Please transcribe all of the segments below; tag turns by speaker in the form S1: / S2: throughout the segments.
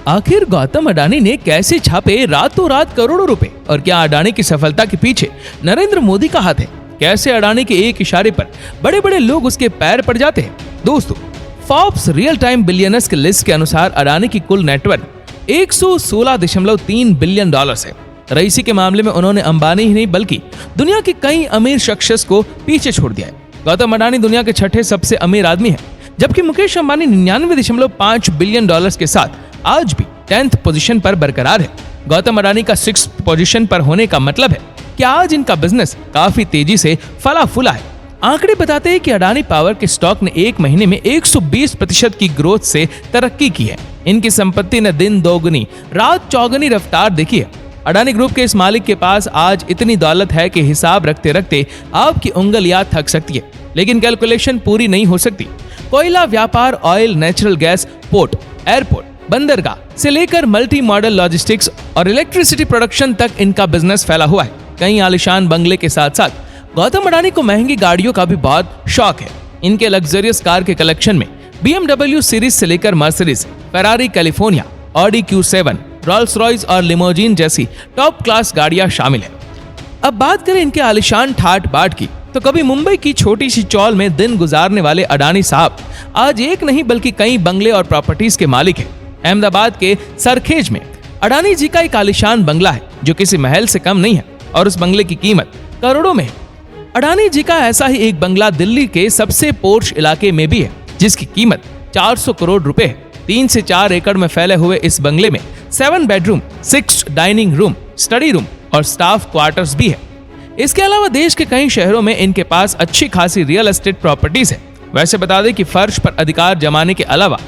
S1: आखिर गौतम अडानी ने कैसे छापे रातों रात करोड़ों रुपए, और क्या अडानी की सफलता के पीछे नरेंद्र मोदी का हाथ है? कैसे अडानी के एक इशारे पर बड़े बड़े लोग उसके पैर पड़ जाते हैं? दोस्तों, फोर्ब्स रियल टाइम बिलियनर्स की लिस्ट के अनुसार अडानी की कुल नेटवर्थ $116.3 बिलियन है। रईसी के मामले में उन्होंने अंबानी ही नहीं बल्कि दुनिया के कई अमीर शख्स को पीछे छोड़ दिया है। गौतम अडानी दुनिया के छठे सबसे अमीर आदमी है, जबकि मुकेश अंबानी $99.5 बिलियन के साथ आज भी 10th पोजीशन पर बरकरार है। गौतम अडानी का 6th पोजीशन पर होने का मतलब है कि आज इनका बिजनेस काफी तेजी से फला फूला है। आंकड़े बताते हैं कि अडानी पावर के स्टॉक ने एक महीने में 120% की ग्रोथ से तरक्की की है। इनकी संपत्ति ने दिन दोगुनी रात चौगुनी रफ्तार देखी है। अडानी ग्रुप के इस मालिक के पास आज इतनी दौलत है कि हिसाब रखते रखते आपकी उंगलियां थक सकती है, लेकिन कैलकुलेशन पूरी नहीं हो सकती। कोयला व्यापार, oil, natural gas, port, airport, बंदरगाह से लेकर मल्टी मॉडल लॉजिस्टिक्स और इलेक्ट्रिसिटी प्रोडक्शन तक इनका बिजनेस फैला हुआ है। कई आलिशान बंगले के साथ साथ गौतम अडानी को महंगी गाड़ियों का भी बहुत शौक है। इनके लग्जरियस कार के कलेक्शन में BMW सीरीज से लेकर Mercedes, Ferrari California, Audi Q7, Rolls Royce और लिमोजिन जैसी टॉप क्लास गाड़ियां शामिल हैं। अब बात करें इनके आलिशान ठाट बाट की, तो कभी मुंबई की छोटी सी चौल में दिन गुजारने वाले अडानी साहब आज एक नहीं बल्कि कई बंगले और प्रॉपर्टीज के मालिक हैं। अहमदाबाद के सरखेज में अडानी जी का एक आलिशान बंगला है जो किसी महल से कम नहीं है, और उस बंगले की कीमत करोड़ों में है। अडानी जी का ऐसा ही एक बंगला दिल्ली के सबसे पोर्श इलाके में भी है, जिसकी कीमत 400 करोड़ रुपए है। 3 से 4 एकड़ में फैले हुए इस बंगले में 7 bedroom, 6 dining room, study room और स्टाफ क्वार्टर्स भी है। इसके अलावा देश के कई शहरों में इनके पास अच्छी खासी रियल एस्टेट प्रॉपर्टीज है। वैसे बता दें कि फर्श पर अधिकार जमाने के अलावा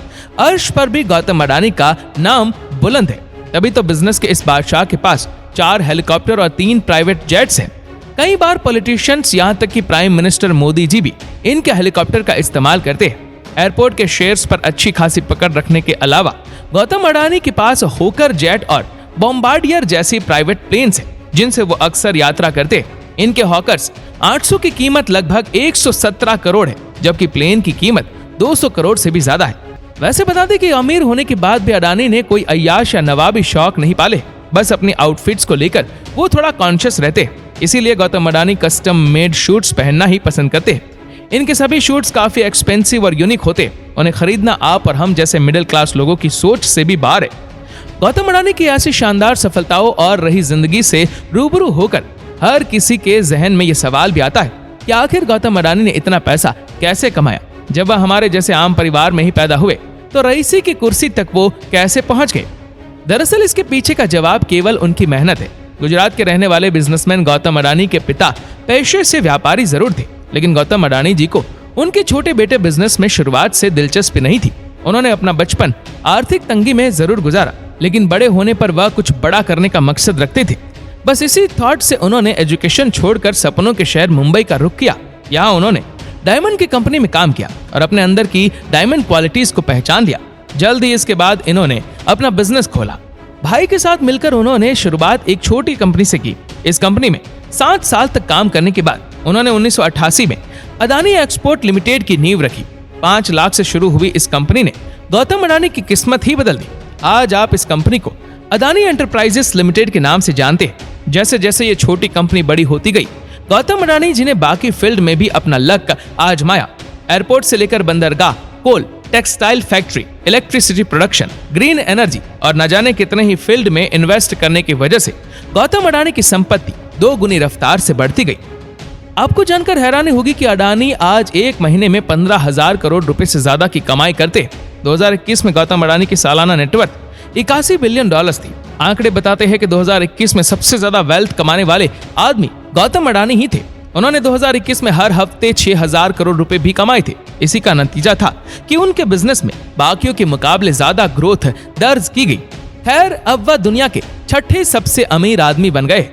S1: अर्श पर भी गौतम अडानी का नाम बुलंद है। तभी तो बिजनेस के इस बादशाह के पास 4 हेलीकॉप्टर और 3 प्राइवेट जेट्स हैं। कई बार पॉलिटिशियंस यहाँ तक कि प्राइम मिनिस्टर मोदी जी भी इनके हेलीकॉप्टर का इस्तेमाल करते हैं। एयरपोर्ट के शेयर्स पर अच्छी खासी पकड़ रखने के अलावा गौतम अडानी के पास होकर जेट और बॉम्बार्डियर जैसी प्राइवेट प्लेन्स हैं, जिनसे वो अक्सर यात्रा करते हैं। इनके हॉकर्स 800 की कीमत लगभग 117 करोड़ है, जबकि प्लेन की कीमत 200 करोड़ से भी ज्यादा है। वैसे बता दें कि अमीर होने के बाद भी अडानी ने कोई अय्याश या नवाबी शौक नहीं पाले, बस अपनी आउटफिट्स को लेकर वो थोड़ा कॉन्शियस रहते हैं। इसीलिए Gautam Adani custom made shoots पहनना ही पसंद करते हैं। इनके सभी शूट्स काफी एक्सपेंसिव और यूनिक होते हैं। उन्हें खरीदना आप और हम जैसे मिडिल क्लास लोगों की सोच से भी बाहर है। गौतम अडानी की ऐसी शानदार सफलताओं और रही जिंदगी से रूबरू होकर हर किसी के जहन में ये सवाल भी आता है कि आखिर गौतम अडानी ने इतना पैसा कैसे कमाया? जब वह हमारे जैसे आम परिवार में ही पैदा हुए तो रईसी की कुर्सी तक वो कैसे पहुंच गए? दरअसल इसके पीछे का जवाब केवल उनकी मेहनत है। गुजरात के रहने वाले बिजनेसमैन गौतम अडानी के पिता पेशे से व्यापारी जरूर थे, लेकिन गौतम अडानी जी को उनके छोटे बेटे बिजनेस में शुरुआत से दिलचस्पी नहीं थी। उन्होंने अपना बचपन आर्थिक तंगी में जरूर गुजारा, लेकिन बड़े होने पर वह कुछ बड़ा करने का मकसद रखते थे। बस इसी थॉट से उन्होंने एजुकेशन छोड़कर सपनों के शहर मुंबई का रुख किया। यहाँ उन्होंने डायमंड की कंपनी में काम किया और अपने अंदर की डायमंड क्वालिटीज को पहचान लिया। जल्द ही इसके बाद इन्होंने अपना बिजनेस खोला। भाई के साथ मिलकर उन्होंने शुरुआत एक छोटी कंपनी से की। इस कंपनी में 7 साल तक काम करने के बाद उन्होंने 1988 में अडानी एक्सपोर्ट लिमिटेड की नींव रखी। 5 लाख से शुरू हुई इस कंपनी ने गौतम अडानी की किस्मत ही बदल दी। आज आप इस कंपनी को अडानी एंटरप्राइजेस लिमिटेड के नाम से जानते हैं। जैसे जैसे ये छोटी कंपनी बड़ी होती गई, गौतम अडानी जी ने बाकी फील्ड में भी अपना लक आजमाया। एयरपोर्ट से लेकर बंदरगाह, coal, textile factory, electricity production, green energy और न जाने कितने ही फील्ड में इन्वेस्ट करने की वजह से गौतम अडानी की संपत्ति 2 गुनी रफ्तार से बढ़ती गई। आपको जानकर हैरानी होगी कि अडानी आज एक महीने में 15,000 करोड़ रुपए से ज्यादा की कमाई करते हैं। 2021 में गौतम अडानी की सालाना नेटवर्थ 81 बिलियन डॉलर्स थी। आंकड़े बताते हैं कि 2021 में सबसे ज्यादा वेल्थ कमाने वाले आदमी गौतम अडानी ही थे। उन्होंने 2021 में हर हफ्ते 6,000 करोड़ रुपए भी कमाए थे। इसी का नतीजा था कि उनके बिजनेस में बाकियों के मुकाबले ज्यादा ग्रोथ दर्ज की गई। खैर, अब वह दुनिया के 6ठे सबसे अमीर आदमी बन गए।